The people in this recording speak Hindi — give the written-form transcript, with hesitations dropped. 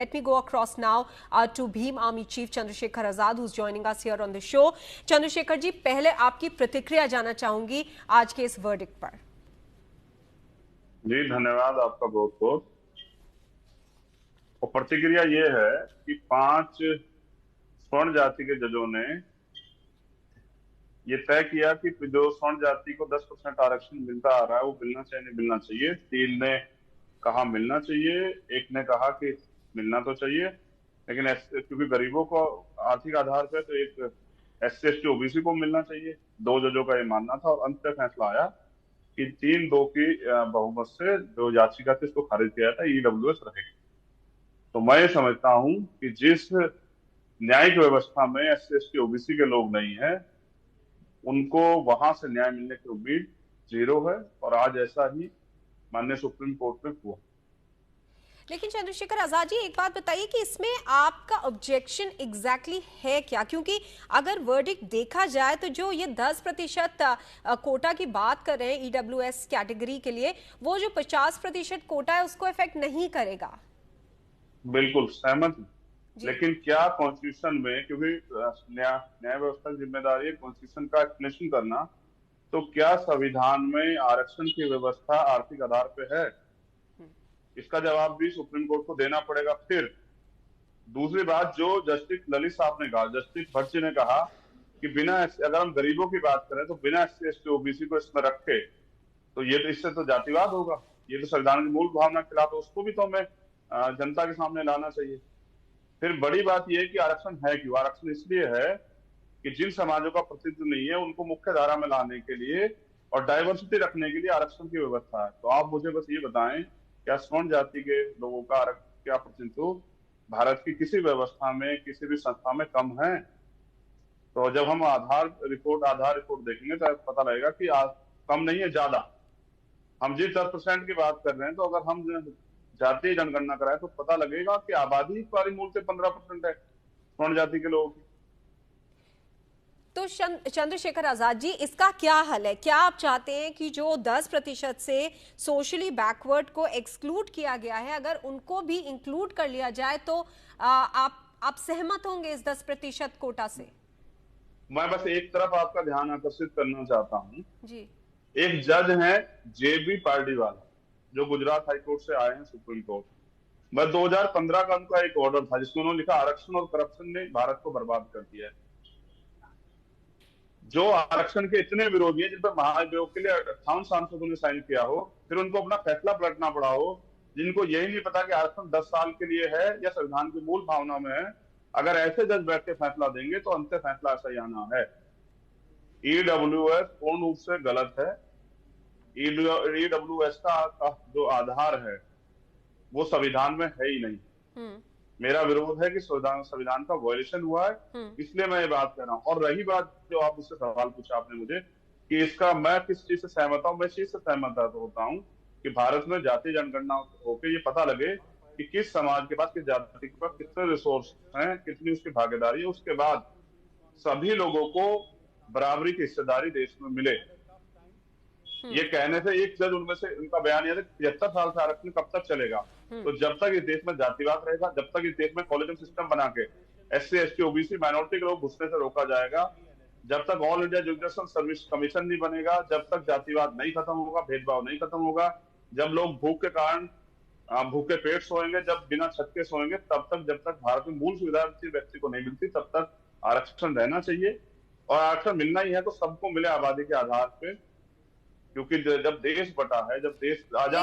Let me go across now to Bhim Army Chief Chandrasekhar Azad, who's joining us here on the show. Chandrasekhar जी, पहले आपकी प्रतिक्रिया जानना चाहूंगी आज के इस वर्डिक्ट पर। जी धन्यवाद आपका बहुत बहुत। और प्रतिक्रिया ये है कि 5 स्वर्ण जाति के जजों ने ये तय किया कि जो स्वर्ण जाति को 10% आरक्षण मिलता आ रहा है वो मिलना चाहिए नहीं मिलना चाहिए। 3 ने कहा मिलना चाहिए, 1 ने कहा कि मिलना तो चाहिए, लेकिन क्योंकि गरीबों को आर्थिक आधार पे तो एक SC ST OBC को मिलना चाहिए। 2 जजों का ये मानना था और अंत में फैसला आया कि 3-2 की बहुमत से जो याचिका थी उसको खारिज किया था, EWS रहेगी। तो मैं समझता हूं कि जिस न्यायिक व्यवस्था में SC ST OBC के लोग नहीं है उनको वहां से न्याय मिलने की उम्मीद 0 है, और आज ऐसा ही माननीय सुप्रीम कोर्ट में हुआ। लेकिन चंद्रशेखर आजाद जी, एक बात बताइए कि इसमें आपका ऑब्जेक्शन एग्जैक्टली है क्या? क्योंकि अगर वर्डिक्ट देखा जाए तो जो ये 10% कोटा की बात कर रहे हैं EWS कैटेगरी के लिए, वो जो 50% कोटा है उसको इफेक्ट नहीं करेगा। बिल्कुल सहमत हूं, लेकिन क्या कॉन्स्टिट्यूशन में, क्योंकि न्याय व्यवस्था की जिम्मेदारी है कॉन्स्टिट्यूशन का एक्सप्लेनेशन करना, तो क्या संविधान में आरक्षण की व्यवस्था आर्थिक आधार पे है? इसका जवाब भी सुप्रीम कोर्ट को देना पड़ेगा। फिर दूसरी बात जो जस्टिस ललित साहब ने कहा, जस्टिस भट्ट जी ने कहा कि बिना, अगर हम गरीबों की बात करें तो बिना SC ST OBC को इसमें रखे तो ये तो इससे तो जातिवाद होगा, ये तो संविधान की मूल भावना के खिलाफ है, उसको भी तो हमें जनता के सामने लाना चाहिए। फिर बड़ी बात यह है कि आरक्षण है क्यों? आरक्षण इसलिए है कि जिन समाजों का प्रतिनिधित्व नहीं है उनको मुख्य धारा में लाने के लिए और डाइवर्सिटी रखने के लिए आरक्षण की व्यवस्था है। तो आप मुझे बस ये बताएं, क्या स्वर्ण जाति के लोगों का क्या प्रतिनिधित्व भारत की किसी व्यवस्था में किसी भी संस्था में कम है? तो जब हम आधार रिपोर्ट देखेंगे तो पता लगेगा कि कम नहीं है, ज्यादा। हम जिस 10% की बात कर रहे हैं, तो अगर हम जातीय जनगणना कराएं तो पता लगेगा कि आबादी पारी मूल से 15% है स्वर्ण जाति के लोगों की। तो चंद्रशेखर आजाद जी, इसका क्या हल है? क्या आप चाहते हैं कि जो 10% से सोशली बैकवर्ड को एक्सक्लूड किया गया है, अगर उनको भी इंक्लूड कर लिया जाए तो आप सहमत होंगे इस 10% कोटा से? मैं बस एक तरफ आपका ध्यान आकर्षित करना चाहता हूँ जी। एक जज है JB पार्डीवाला, जो गुजरात हाईकोर्ट से आए हैं सुप्रीम कोर्ट। मैं 2015 का उनका एक ऑर्डर था जिसमें उन्होंने लिखा आरक्षण और करप्शन ने भारत को बर्बाद कर दिया है। जो आरक्षण के इतने विरोधी हैं, जिन पर महाभियोग के लिए 58 सांसदों ने साइन किया हो, फिर उनको अपना फैसला पलटना पड़ा हो, जिनको यही नहीं पता कि आरक्षण 10 साल के लिए है या संविधान की मूल भावना में है, अगर ऐसे जज बैठ के फैसला देंगे तो अंतिम फैसला ऐसा ही आना है। EWS पूर्ण रूप से गलत है। EWS का जो आधार है वो संविधान में है ही नहीं। मेरा विरोध है कि संविधान का वायलेशन हुआ है, इसलिए मैं ये बात कर रहा हूँ। और रही बात जो आप मुझसे सवाल पूछा आपने मुझे कि इसका मैं किस चीज से सहमत हूँ, मैं इस चीज से सहमत होता हूँ कि भारत में जातीय जनगणना होकर ये पता लगे कि किस समाज के पास, किस जाति के पास कितने रिसोर्स हैं, कितनी उसकी भागीदारी है, उसके बाद सभी लोगों को बराबरी की हिस्सेदारी देश में मिले। ये कहने से एक जज उनमें से उनका बयान यह है 75 साल से आरक्षण कब तक चलेगा? तो जब तक इस देश में जातिवाद रहेगा, जब तक इस देश में कॉलेजियम सिस्टम बना के SC ST OBC माइनॉरिटी के लोग घुसने से रोका जाएगा, जब तक all India judicial service commission नहीं बनेगा, जब तक जातिवाद नहीं खत्म होगा, भेदभाव नहीं खत्म होगा, जब लोग भूख के कारण भूखे पेट सोएंगे, जब बिना छत के सोएंगे, तब तक, जब तक भारत में मूल सुविधा व्यक्ति को नहीं मिलती, तब तक आरक्षण रहना चाहिए। और आरक्षण मिलना ही है तो सबको मिले आबादी के आधार पे, क्योंकि जब देश बटा है, जब देश आजाद